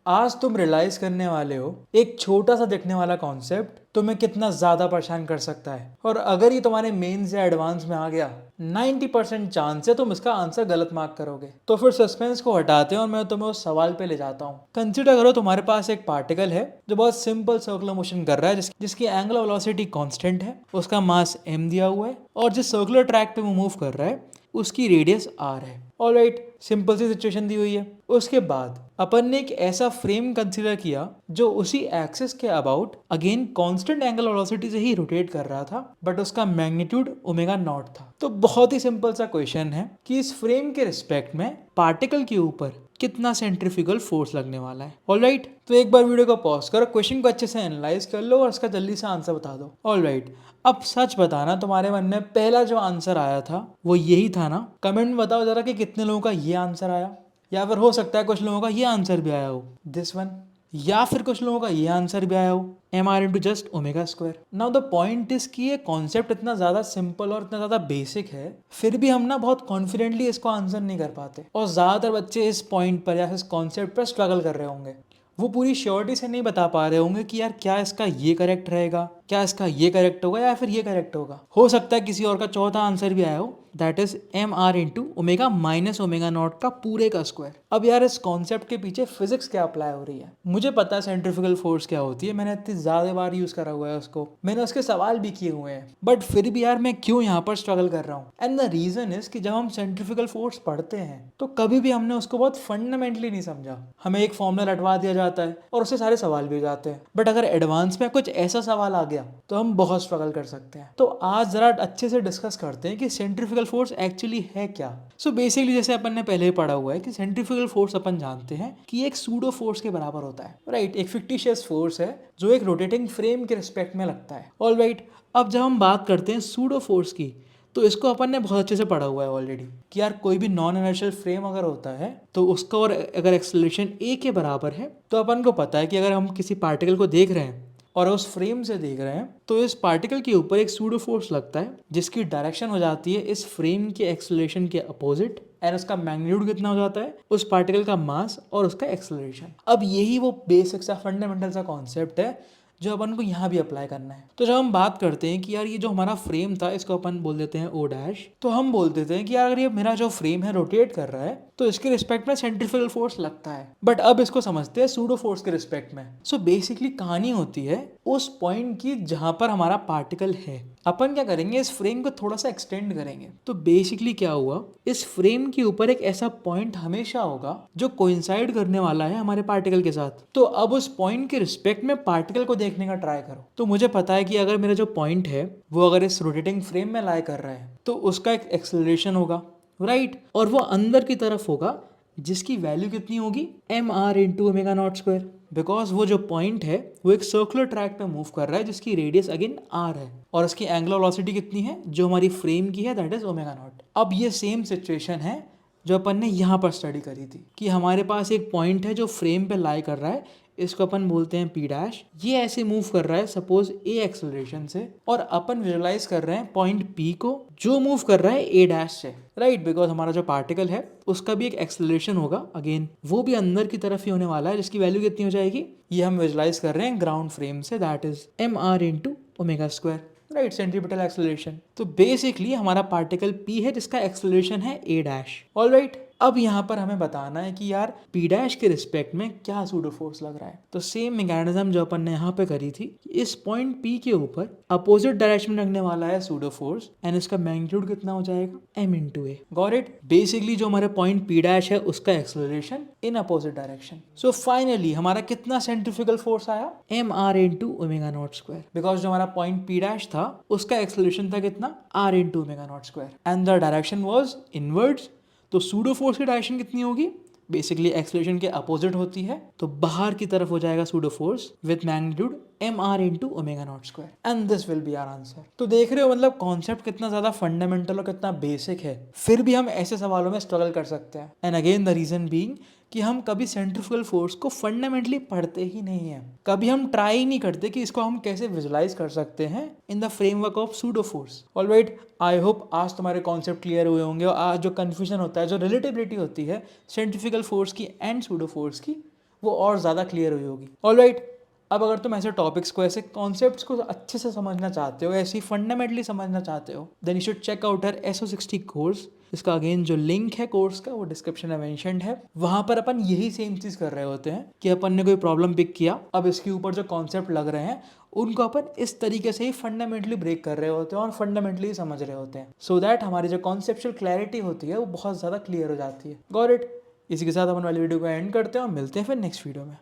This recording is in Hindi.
आज तुम रियलाइज करने वाले हो एक छोटा सा दिखने वाला कॉन्सेप्ट तुम्हें कितना ज्यादा परेशान कर सकता है, और अगर ये तुम्हारे मेंस या एडवांस में आ गया 90% चांस है तुम इसका आंसर गलत मार्क करोगे। तो फिर सस्पेंस को हटाते हैं और मैं तुम्हें उस सवाल पे ले जाता हूँ। कंसिडर करो तुम्हारे पास एक पार्टिकल है जो बहुत सिंपल सर्कुलर मोशन कर रहा है, जिसकी एंगुलर वेलोसिटी कांस्टेंट है, उसका मास m दिया हुआ है और जिस सर्कुलर ट्रैक पे वो मूव कर रहा है उसकी रेडियस r है। ऑलराइट, सिंपल सी सिचुएशन दी हुई है। उसके बाद अपन ने एक ऐसा फ्रेम कंसीडर किया जो उसी एक्सिस के about again constant angle velocity से ही रोटेट कर रहा था, बट उसका मैग्नीट्यूड ओमेगा नॉट था। तो बहुत ही सिंपल सा क्वेश्चन है कि इस फ्रेम के रिस्पेक्ट में पार्टिकल के ऊपर कितना सेंट्रीफ्यूगल फोर्स लगने वाला है। ऑलराइट, तो एक बार वीडियो को पॉज करो, क्वेश्चन को अच्छे से एनालाइज कर लो और इसका जल्दी से आंसर बता दो। ऑलराइट, अब सच बताना, तुम्हारे मन में पहला जो आंसर आया था वो यही था ना? कमेंट में बताओ जरा कि कितने लोगों का ये आंसर आया, या फिर हो सकता है कुछ लोगों का ये आंसर भी आया हो, दिस वन, या फिर कुछ लोगों का ये आंसर भी आया हो, M R into just omega square. Now the point is कि ये कॉन्सेप्ट इतना ज्यादा सिंपल और इतना ज्यादा बेसिक है, फिर भी हम ना बहुत कॉन्फिडेंटली इसको आंसर नहीं कर पाते, और ज्यादातर बच्चे इस पॉइंट पर या इस कॉन्सेप्ट पर स्ट्रगल कर रहे होंगे। वो पूरी श्योरिटी से नहीं बता पा रहे होंगे कि यार क्या इसका ये करेक्ट रहेगा, क्या इसका ये करेक्ट होगा, या फिर ये करेक्ट होगा। हो सकता है किसी और का चौथा आंसर भी आया हो, that is M R into omega minus omega naught का पूरे का स्क्वायर। अब यार इस कॉन्सेप्ट के पीछे फिजिक्स क्या अप्लाई हो रही है? मुझे पता है सेंट्रीफ्यूगल फोर्स क्या होती है, मैंने इतनी ज्यादा बार यूज करा हुआ है उसको, मैंने उसके सवाल भी किए हुए हैं, बट फिर भी यार मैं क्यों यहाँ पर स्ट्रगल कर रहा हूँ? एंड द रीजन इज कि जब हम सेंट्रीफ्यूगल फोर्स पढ़ते हैं तो कभी भी हमने उसको बहुत फंडामेंटली नहीं समझा। हमें एक फॉर्मूला रटवा दिया जाता है और उससे सारे सवाल भी हो जाते हैं, बट अगर एडवांस में कुछ ऐसा सवाल आ गया तो हम बहुत स्ट्रगल कर सकते हैं। तो आज जरा अच्छे से डिस्कस करते हैं कि सेंट्रीफ्यूगल फोर्स एक्चुअली है क्या। सो बेसिकली जैसे अपन ने पहले ही पढ़ा हुआ है कि सेंट्रीफ्यूगल फोर्स अपन जानते हैं कि एक सूडो फोर्स के बराबर होता है, राइट? एक फिक्टिशियस फोर्स है जो एक रोटेटिंग फ्रेम के रिस्पेक्ट में लगता है। ऑलराइट, अब जब हम बात करते हैं सूडो फोर्स की, तो इसको अपन ने बहुत अच्छे से पढ़ा हुआ है ऑलरेडी कि यार कोई भी नॉन इनर्शियल फ्रेम अगर होता है तो उसका और अगर एक्सेलरेशन a के बराबर है, तो अपन को पता है कि अगर हम किसी पार्टिकल को देख रहे हैं और उस फ्रेम से देख रहे हैं तो इस पार्टिकल के ऊपर एक सूडो फोर्स लगता है जिसकी डायरेक्शन हो जाती है इस फ्रेम के एक्सेलरेशन के अपोजिट, एंड उसका मैग्नीट्यूड कितना हो जाता है उस पार्टिकल का मास और उसका एक्सेलरेशन। अब यही वो बेसिक सा फंडामेंटल सा कॉन्सेप्ट है जो अपन को यहाँ भी अप्लाई करना है। तो जब हम बात करते हैं कि यार ये जो हमारा फ्रेम था इसको अपन बोल देते हैं ओ डैश, तो हम बोल देते हैं कि यार अगर ये मेरा जो फ्रेम है रोटेट कर रहा है तो इसके रिस्पेक्ट में सेंट्रीफ्यूगल फोर्स लगता है, बट अब इसको समझते हैं सूडो फोर्स के रिस्पेक्ट में। सो बेसिकली कहानी होती है उस पॉइंट की जहां पर हमारा पार्टिकल है। अपन क्या करेंगे, इस फ्रेम को थोड़ा सा एक्सटेंड करेंगे। तो बेसिकली क्या हुआ, इस फ्रेम के ऊपर एक ऐसा पॉइंट हमेशा होगा जो कोइंसाइड करने वाला है हमारे पार्टिकल के साथ। तो अब उस पॉइंट के रिस्पेक्ट में पार्टिकल को देखने का ट्राई करो। तो मुझे पता है कि अगर मेरा जो पॉइंट है वो अगर इस रोटेटिंग फ्रेम में लाई कर रहा है तो उसका एक एक्सेलरेशन होगा, राइट? और वो अंदर की तरफ होगा जिसकी वैल्यू कितनी होगी, M R into omega naught square, because वो जो पॉइंट है वो एक सर्कुलर ट्रैक पे मूव कर रहा है जिसकी रेडियस अगेन आर है, और उसकी एंगुलर वेलोसिटी कितनी है जो हमारी फ्रेम की है, दैट इज ओमेगा नॉट। अब ये सेम सिचुएशन है जो अपन ने यहाँ पर स्टडी करी थी कि हमारे पास एक पॉइंट है जो फ्रेम पे लाई कर रहा है, इसको अपन बोलते हैं पी डैश। ये ऐसे मूव कर रहा है सपोज ए एक्सेलरेशन से, और अपन विजुलाइज कर रहे हैं पॉइंट पी को जो मूव कर रहा है ए डैश से, राइट? बिकॉज हमारा जो पार्टिकल है उसका भी एक एक्सेलरेशन होगा, अगेन वो भी अंदर की तरफ ही होने वाला है, जिसकी वैल्यू कितनी हो जाएगी, ये हम विजुलाइज कर रहे हैं ग्राउंड फ्रेम से, that is M R into omega square, right? Centripetal acceleration. तो बेसिकली हमारा पार्टिकल पी है जिसका एक्सेलरेशन है ए डैश। ऑलराइट, अब यहाँ पर हमें बताना है कि यार पी डैश के रिस्पेक्ट में क्या सूडो फोर्स लग रहा है। तो सेम मैकेनिज्म जो अपन ने यहाँ पे करी थी, इस पॉइंट पी के ऊपर अपोजिट डायरेक्शन में लगने वाला है सूडो फोर्स, एंड इसका मैग्नीट्यूड कितना हो जाएगा, M into A. Got it? Basically जो हमारे पॉइंट पी डैश है उसका acceleration in opposite direction. So finally हमारा कितना सेंट्रीफ्यूगल फोर्स आया, M R into omega naught square, because जो हमारा पॉइंट पी डैश था उसका एक्सेलरेशन था कितना, R into omega naught square, and the direction was inwards. तो सूडो फोर्स की डायरेक्शन कितनी होगी, बेसिकली एक्सेलरेशन के अपोजिट होती है, तो बाहर की तरफ हो जाएगा pseudo force with magnitude M R into omega naught square, and this will be our answer. तो देख रहे हो मतलब कॉन्सेप्ट कितना ज्यादा फंडामेंटल और कितना बेसिक है, फिर भी हम ऐसे सवालों में स्ट्रगल कर सकते हैं। And again the reason being कि हम कभी सेंट्रीफ्यूगल फोर्स को फंडामेंटली पढ़ते ही नहीं है, कभी हम ट्राई ही नहीं करते कि इसको हम कैसे विजुलाइज कर सकते हैं in the framework of pseudo force. Alright, I hope आज तुम्हारे कॉन्सेप्ट क्लियर हुए होंगे, और आज जो कंफ्यूजन होता है, जो रिलेटिविटी होती है सेंट्रीफ्यूगल फोर्स की एंड सूडो फोर्स की, वो और ज़्यादा क्लियर हुई होगी। ऑलराइट, अब अगर तुम ऐसे टॉपिक्स को, ऐसे कॉन्सेप्ट्स को अच्छे से समझना चाहते हो, ऐसे फंडामेंटली समझना चाहते हो, then you should check out हर SO60 कोर्स। इसका अगेन जो लिंक है कोर्स का वो डिस्क्रिप्शन में मेंशन्ड है। वहां पर अपन यही सेम चीज कर रहे होते हैं कि अपन ने कोई प्रॉब्लम पिक किया, अब इसके ऊपर जो कॉन्सेप्ट लग रहे हैं उनको अपन इस तरीके से ही फंडामेंटली ब्रेक कर रहे होते हैं और फंडामेंटली समझ रहे होते हैं, सो दैट हमारी जो कॉन्सेप्चुअल क्लैरिटी होती है वो बहुत ज़्यादा क्लियर हो जाती है। Got it? इसी के साथ अपन वाली वीडियो को एंड करते हैं और मिलते हैं फिर नेक्स्ट वीडियो में।